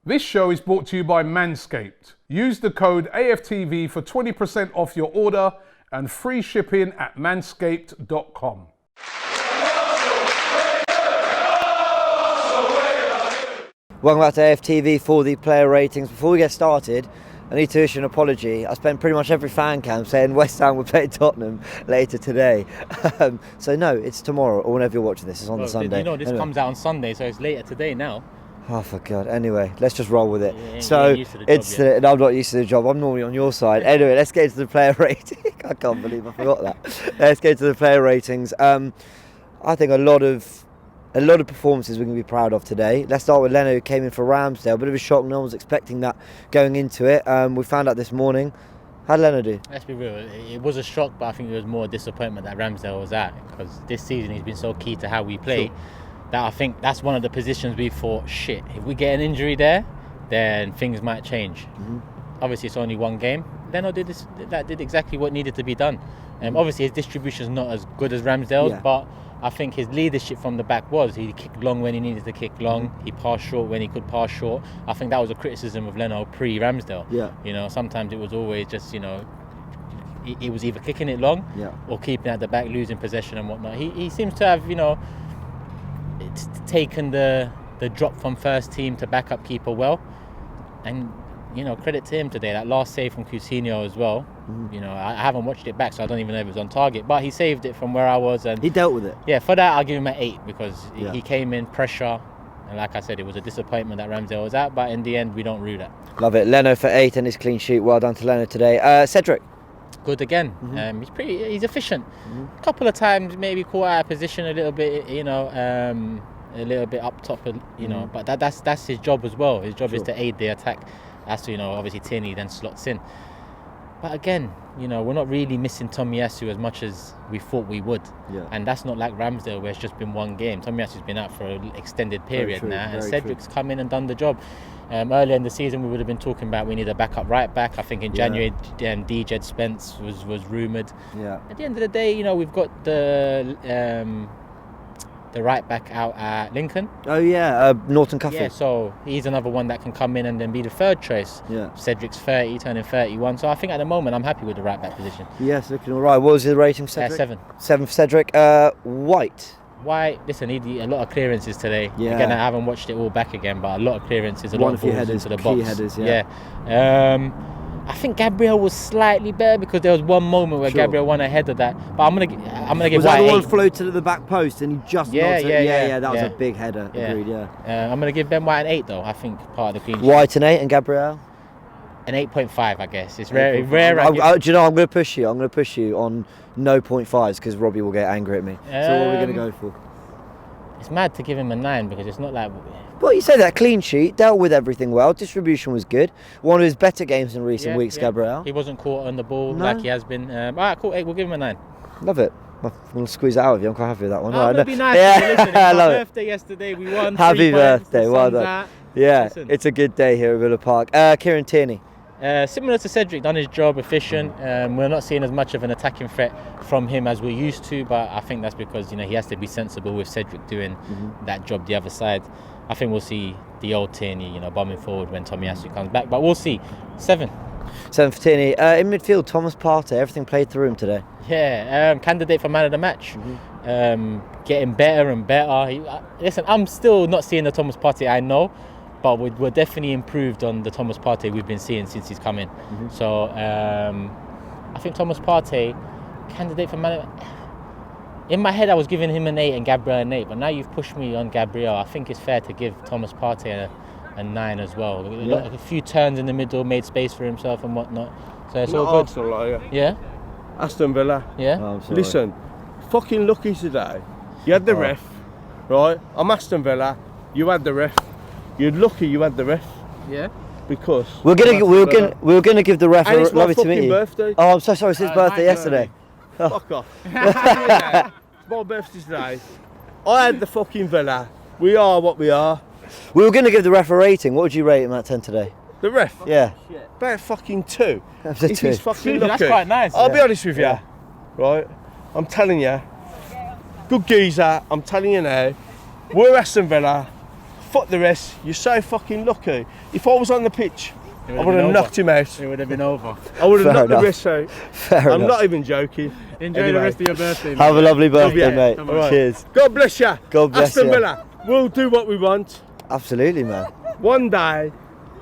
This show is brought to you by Manscaped. Use the code AFTV for 20% off your order and free shipping at manscaped.com. Welcome back to AFTV for the player ratings. Before we get started, I need to issue an apology. I spent pretty much every fan cam saying West Ham will play Tottenham later today. So no, it's tomorrow, or whenever you're watching this. It's on the Sunday. You know, this comes out on Sunday, so it's later today now. Oh, for God. Anyway, let's just roll with it. I'm I'm not used to the job. I'm normally on your side. Anyway, let's get into the player rating. I can't believe I forgot that. Let's get to the player ratings. I think a lot of performances we're going to be proud of today. Let's start with Leno, who came in for Ramsdale. A bit of a shock. No one was expecting that going into it. We found out this morning. How did Leno do? Let's be real. It was a shock, but I think it was more disappointment that Ramsdale was at, because this season he's been so key to how we play. Sure. That I think that's one of the positions we thought, shit, if we get an injury there, then things might change. Mm-hmm. Obviously, it's only one game. Leno did exactly what needed to be done. Obviously, his distribution is not as good as Ramsdale's, but I think his leadership from the back was. He kicked long when he needed to kick long. Mm-hmm. He passed short when he could pass short. I think that was a criticism of Leno pre-Ramsdale. Yeah. You know, sometimes it was always just, you know, he was either kicking it long or keeping it at the back, losing possession and whatnot. He seems to have, you know, taken the drop from first team to backup keeper well, and you know, credit to him today. That last save from Coutinho as well. You know, I haven't watched it back, so I don't even know if it was on target, but he saved it from where I was, and he dealt with it. Yeah, for that I'll give him an 8, because he came in pressure, and like I said, it was a disappointment that Ramsdale was out, but in the end we don't rue that. Love it. Leno for 8 and his clean sheet. Well done to Leno today. Cedric. Good again. He's efficient. A couple of times maybe caught out of position a little bit, you know, a little bit up top, you know, but that's his job as well. His job is to aid the attack. As to, you know, obviously Tierney then slots in. But again, you know, we're not really missing Tomiyasu as much as we thought we would. Yeah. And that's not like Ramsdale, where it's just been one game. Tomiyasu's been out for an extended period now, and Cedric's come in and done the job. Earlier in the season, we would have been talking about we need a backup right back. I think in January, DJ Spence was rumoured. Yeah. At the end of the day, you know, we've got the right back out at Lincoln. Oh yeah, Norton Cuffy. Yeah, so he's another one that can come in and then be the third choice. Yeah. Cedric's 30, turning 31. So I think at the moment I'm happy with the right back position. Yes, looking all right. What was the rating, Cedric? 7. 7 for Cedric. White, listen, he did a lot of clearances today. Yeah. Again, I haven't watched it all back again, but a lot of clearances, a lot of balls headers, into the box. Key headers, I think Gabriel was slightly better, because there was one moment where Gabriel won ahead of that. But I'm gonna give White was that the one 8. Floated to the back post and he just nods it? That was a big header. Yeah. Agreed. Yeah. I'm gonna give Ben White an 8 though. I think part of the clean sheet. White an 8 and Gabriel an 8.5, I guess. It's rare. Do you know, I'm going to push you. I'm going to push you on no 0.5s, because Robbie will get angry at me. So what are we going to go for? It's mad to give him a 9, because it's not like. Well, you say that clean sheet, dealt with everything well, distribution was good. One of his better games in recent weeks, Gabriel. He wasn't caught on the ball like he has been. All right, cool. 8, we'll give him a 9. Love it. I'm going to squeeze it out of you. I'm quite happy with that one. It'd be nice. Listen, it was my birthday yesterday. We won. Happy birthday. Well done. Out. Yeah, Listen. It's a good day here at Villa Park. Kieran Tierney. Similar to Cedric, done his job, efficient. We're not seeing as much of an attacking threat from him as we're used to, but I think that's because, you know, he has to be sensible with Cedric doing that job the other side. I think we'll see the old Tierney, you know, bombing forward when Tomiyasu comes back, but we'll see. 7. 7 for Tierney. In midfield, Thomas Partey. Everything played through him today. Yeah, candidate for man of the match. Getting better and better. Listen, I'm still not seeing the Thomas Partey I know, but we're definitely improved on the Thomas Partey we've been seeing since he's come in. So I think Thomas Partey, candidate for man of... In my head I was giving him an 8 and Gabriel an 8, but now you've pushed me on Gabriel. I think it's fair to give Thomas Partey a 9 as well. A few turns in the middle, made space for himself and whatnot. So it's all good. Arsenal, are you? Yeah? Aston Villa. Yeah? Oh, listen, fucking lucky today. You had the ref, right? I'm Aston Villa. You had the ref. You're lucky you had the ref. Yeah. Because we were gonna give the ref and it's my lovely to meet fucking you. birthday. Oh, I'm so sorry. It's his birthday yesterday. Fuck off. It's my birthday today. I had the fucking Villa. We are what we are. We were gonna give the ref a rating. What would you rate him at 10 today? The ref? Yeah. About fucking 2. That's a 2. He's fucking lucky. That's quite nice. I'll be honest with you, right? I'm telling you, good geezer. I'm telling you now, we're Aston Villa. Fuck the rest. You're so fucking lucky. If I was on the pitch, I would have knocked him out. It would have been over. I would have Fair knocked the enough. rest out. Fair I'm enough. not even joking. Enjoy the rest of your birthday. Have a lovely birthday, you. mate. All right. Cheers. God bless you. God bless Aston you. Villa, we'll do what we want. Absolutely, man. One day,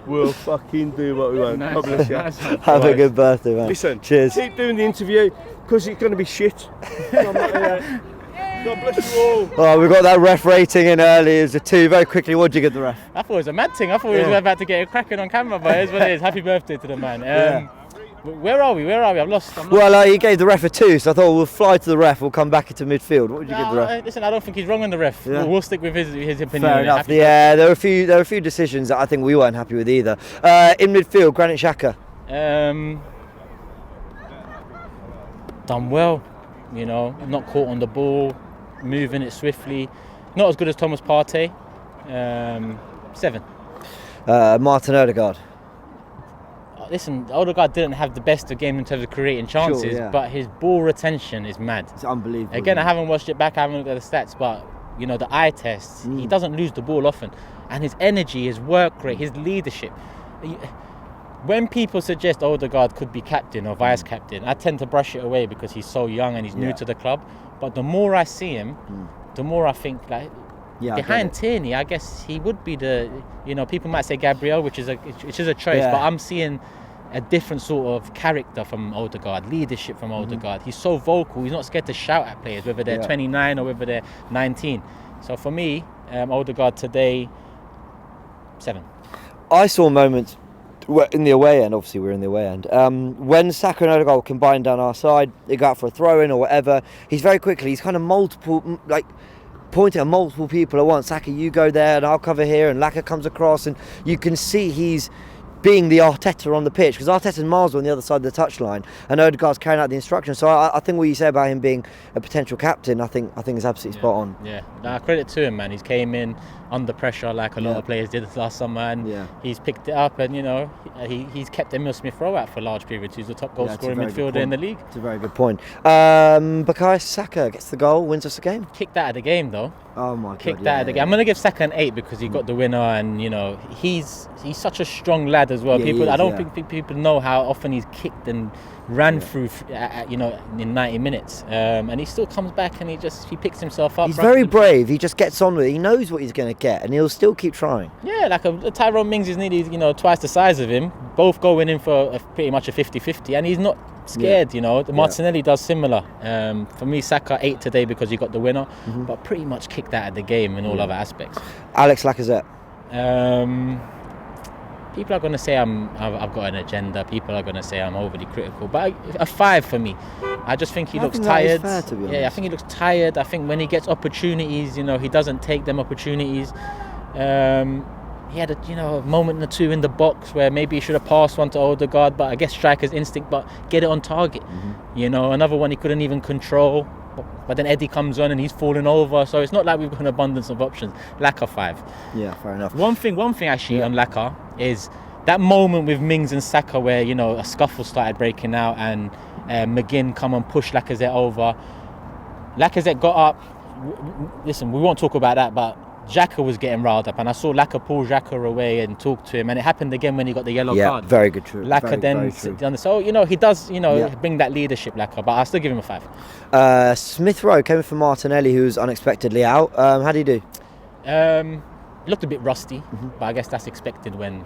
we'll fucking do what we want. Nice. God bless you. Nice. Have a good birthday, man. Listen, Cheers. keep doing the interview because it's going to be shit. I'm not here. God bless you all. Oh, we got that ref rating in early. It was a 2. Very quickly, what did you get the ref? I thought it was a mad thing. I thought we was about to get it cracking on camera, but it's what it is. Happy birthday to the man. Where are we? I'm lost. Well, he gave the ref a 2, so I thought we'll fly to the ref. We'll come back into midfield. What would you give the ref? Listen, I don't think he's wrong on the ref. Yeah. We'll stick with his opinion. Fair on it. enough. Happy Yeah, there were a few decisions that I think we weren't happy with either. In midfield, Granit Xhaka. Done well, not caught on the ball, moving it swiftly. Not as good as Thomas Partey. 7. Martin Erdogard. Listen, Erdogard didn't have the best of game in terms of creating chances, yeah. but his ball retention is mad. It's unbelievable. Again, I haven't watched it back, I haven't looked at the stats, but the eye tests, he doesn't lose the ball often. And his energy, his work rate, his leadership. When people suggest Erdogard could be captain or vice captain, I tend to brush it away because he's so young and he's new to the club. But the more I see him, the more I think behind Tierney, I guess he would be the. People might say Gabriel, which is a choice, but I'm seeing a different sort of character from Erdogard, leadership from Erdogard. He's so vocal. He's not scared to shout at players, whether they're 29 or whether they're 19. So for me, Erdogard today, 7. I saw moments in the away end. Obviously, we're in the away end. When Saka and Erdogard combine down our side, they go out for a throw-in or whatever. He's very quickly. He's kind of multiple, pointing at multiple people at once. Saka, you go there and I'll cover here, and Laka comes across, and you can see he's being the Arteta on the pitch, because Arteta's miles on the other side of the touchline and Odegaard's carrying out the instructions. So I think what you say about him being a potential captain, I think is absolutely spot on. Yeah, credit to him, man. He's came in under pressure like a lot of players did last summer, and he's picked it up, and he's kept Emil Smith-Rowe out for large periods. He's the top goal scoring midfielder in the league. It's a very good point. Bukayo Saka gets the goal, wins us the game. Kicked out of the game though. Oh my god! Kicked out of the game. I'm going to give Saka an 8 because he got the winner, and he's such a strong lad as well. I don't think people know how often he's kicked and ran through, in 90 minutes, and he still comes back and he picks himself up. He's very brave. He just gets on with it. He knows what he's going to get, and he'll still keep trying. Yeah, Tyrone Mings is nearly twice the size of him. Both going in for pretty much a 50-50, and he's not scared. Martinelli does similar. For me, Saka 8 today because he got the winner, but pretty much kicked out of the game in all other aspects. Alex Lacazette. People are going to say I've got an agenda. People are going to say I'm overly critical, but a 5 for me. I just think he looks tired. That is fair, to be honest. Yeah, I think he looks tired. I think when he gets opportunities, he doesn't take them opportunities. He had a moment or two in the box where maybe he should have passed one to Odegaard, but I guess striker's instinct, but get it on target. Another one he couldn't even control. But then Eddie comes on and he's falling over, so it's not like we've got an abundance of options. Laka 5. Yeah, fair enough. One thing actually on Laka is that moment with Mings and Saka where a scuffle started breaking out and McGinn come and push Lacazette over. Lacazette got up. Listen, we won't talk about that, but Xhaka was getting riled up, and I saw Laka pull Xhaka away and talk to him, and it happened again when he got the yellow card. Yeah, very good. True. Laka very so he does bring that leadership, Laka, but I still give him a 5. Smith-Rowe came in for Martinelli, who was unexpectedly out. How did he do? Looked a bit rusty, but I guess that's expected when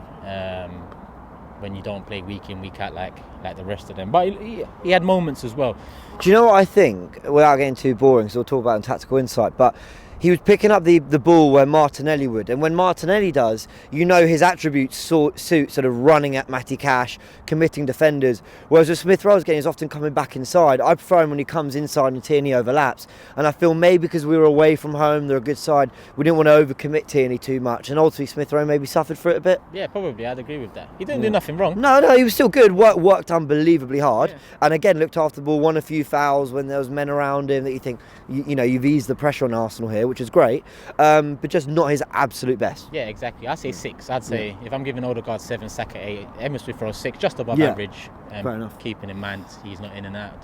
you don't play week in, week out like the rest of them. But he had moments as well. Do you know what I think? Without getting too boring, so we'll talk about it in tactical insight, but he was picking up the ball where Martinelli would, and when Martinelli does, his attributes suit sort of running at Matty Cash, committing defenders, whereas with Smith-Rowe's game, he's often coming back inside. I prefer him when he comes inside and Tierney overlaps, and I feel maybe because we were away from home, they're a good side, we didn't want to overcommit Tierney too much, and ultimately Smith-Rowe maybe suffered for it a bit. Yeah, probably, I'd agree with that. He didn't do nothing wrong. No, he was still good, worked unbelievably hard, and again looked after the ball, won a few fouls when there was men around him that you think, you've eased the pressure on Arsenal here, which is great, but just not his absolute best. Yeah, exactly. I'd say 6. I'd say if I'm giving Odegaard 7, Saka 8, Emil Smith-Rowe 6, just above average. Fair enough. Keeping in mind he's not in and out.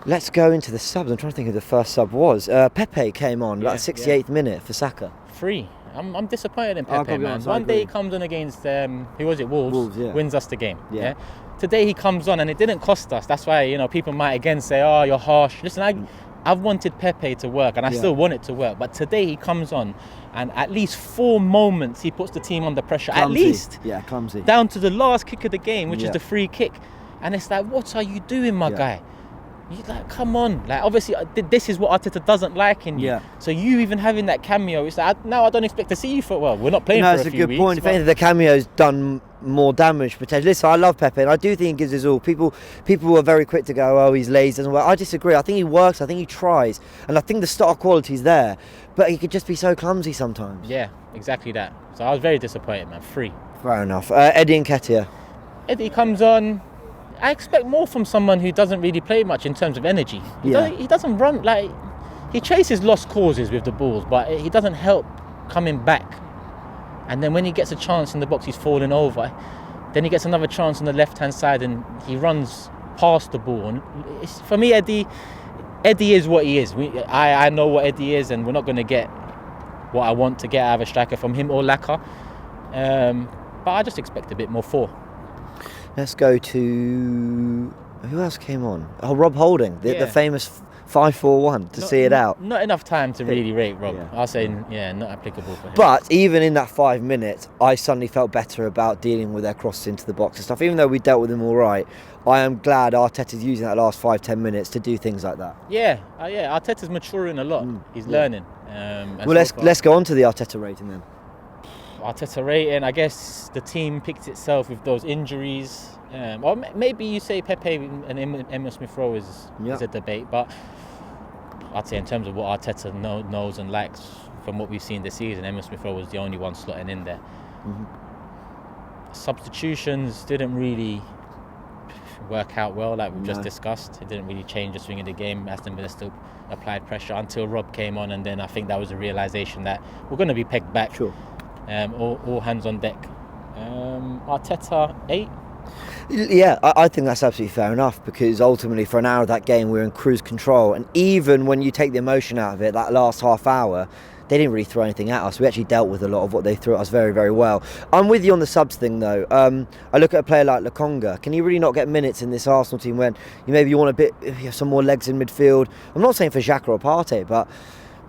Let's go into the subs. I'm trying to think who the first sub was. Pepe came on about the 68th minute for Saka. 3. I'm disappointed in I'll Pepe, be man. honest, I One day he agree. comes on against who was it? Wolves. Yeah. Wins us the game. Yeah. Yeah. Today he comes on and it didn't cost us. That's why people might again say, "Oh, you're harsh." Listen, I've wanted Pepe to work and I still want it to work. But today he comes on and at least 4 moments he puts the team under pressure. Clumsy. At least. Yeah, clumsy. Down to the last kick of the game, which is Yeah. the free kick. And it's like, what are you doing, my Yeah. guy? You like, come on. Like, obviously, this is what Arteta doesn't like in you. Yeah. So you even having that cameo, it's like, now I don't expect to see you for, well, we're not playing No, for it's a a few good weeks. point. If but- anything, the cameo's done more damage potentially. Listen, I love Pepe, and I do think he gives his all. People are very quick to go, "Oh, he's lazy, doesn't work." I disagree. I think he works. I think he tries, and I think the star quality's there, but he could just be so clumsy sometimes. Yeah, exactly that. So I was very disappointed, man. 3. Fair enough. Eddie Nketiah. Eddie comes on. I expect more from someone who doesn't really play much in terms of energy. He doesn't run, like, he chases lost causes with the balls, but he doesn't help coming back. And then when he gets a chance in the box, he's falling over. Then he gets another chance on the left-hand side and he runs past the ball. And for me, Eddie is what he is. I know what Eddie is, and we're not going to get what I want to get out of a striker from him or Laka. But I just expect a bit more 4. Let's go to who else came on? Oh, Rob Holding, the famous 5-4-1 to see it out. Not enough time to really rate Rob. Yeah. I'll say, not applicable for him. But even in that 5 minutes, I suddenly felt better about dealing with their crosses into the box and stuff. Even though we dealt with them all right, I am glad Arteta's using that last 5-10 minutes to do things like that. Yeah, Arteta's maturing a lot. He's learning. And Well, so let's go on to the Arteta rating then. Arteta rating, I guess the team picked itself with those injuries. Or maybe you say Pepe and Emile Smith-Rowe is a debate, but I'd say in terms of what Arteta knows and likes from what we've seen this season, Emile Smith-Rowe was the only one slotting in there. Substitutions didn't really work out well, like we've just discussed. It didn't really change the swing of the game. Aston Villa still applied pressure until Rob came on, and then I think that was a realisation that we're going to be pegged back. Sure. All hands on deck. Arteta 8. Yeah, I think that's absolutely fair enough, because ultimately for an hour of that game we were in cruise control, and even when you take the emotion out of it, that last half hour, they didn't really throw anything at us. We actually dealt with a lot of what they threw at us very, very well. I'm with you on the subs thing though. I look at a player like Lokonga. Can he really not get minutes in this Arsenal team when you want some more legs in midfield? I'm not saying for Xhaka or Partey, but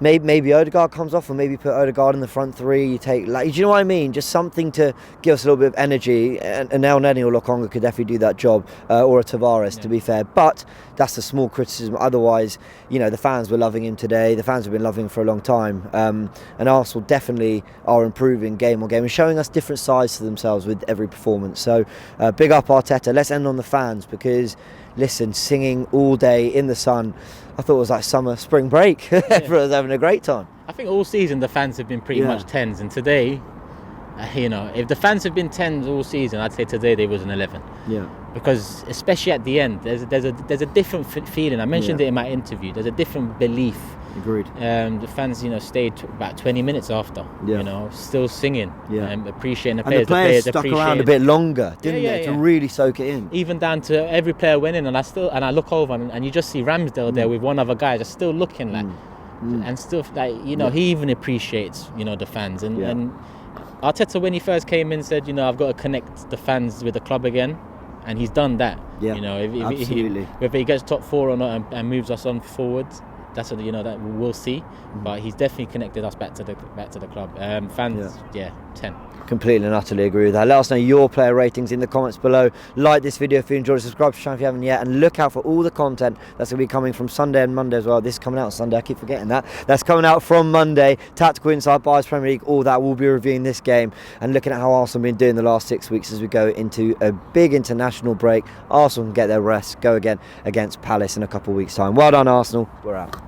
maybe Erdogard comes off, or maybe put Erdogard in the front 3. You take, do you know what I mean? Just something to give us a little bit of energy. And El Neni or Lokonga could definitely do that job, or a Tavares, to be fair. But that's a small criticism. Otherwise, the fans were loving him today. The fans have been loving him for a long time. And Arsenal definitely are improving game on game and showing us different sides to themselves with every performance. So big up Arteta. Let's end on the fans, because listen, singing all day in the sun, I thought it was like spring break. Everyone was having a great time. I think all season the fans have been pretty much 10s, and today, if the fans have been 10s all season, I'd say today they was an 11. Yeah. Because especially at the end, there's a different feeling. I mentioned it in my interview. There's a different belief. Agreed. The fans, stayed about 20 minutes after. Still singing. Appreciating the players. And the players stuck around a bit longer, didn't they, to really soak it in. Even down to every player went in, and I look over and you just see Ramsdale there with one other guy just still looking like, and still he even appreciates the fans and Arteta, when he first came in, said I've got to connect the fans with the club again, and he's done that. Absolutely. Whether he gets top 4 or not and moves us on forwards, that's what that we'll see. But he's definitely connected us back to the club. Fans, 10. Completely and utterly agree with that. Let us know your player ratings in the comments below. Like this video if you enjoyed it, subscribe to the channel if you haven't yet, and look out for all the content that's going to be coming from Sunday and Monday as well. This is coming out on Sunday, I keep forgetting that. That's coming out from Monday. Tactical Insight, Bias Premier League, all that. We'll be reviewing this game and looking at how Arsenal have been doing the last 6 weeks as we go into a big international break. Arsenal can get their rest, go again against Palace in a couple of weeks' time. Well done, Arsenal. We're out.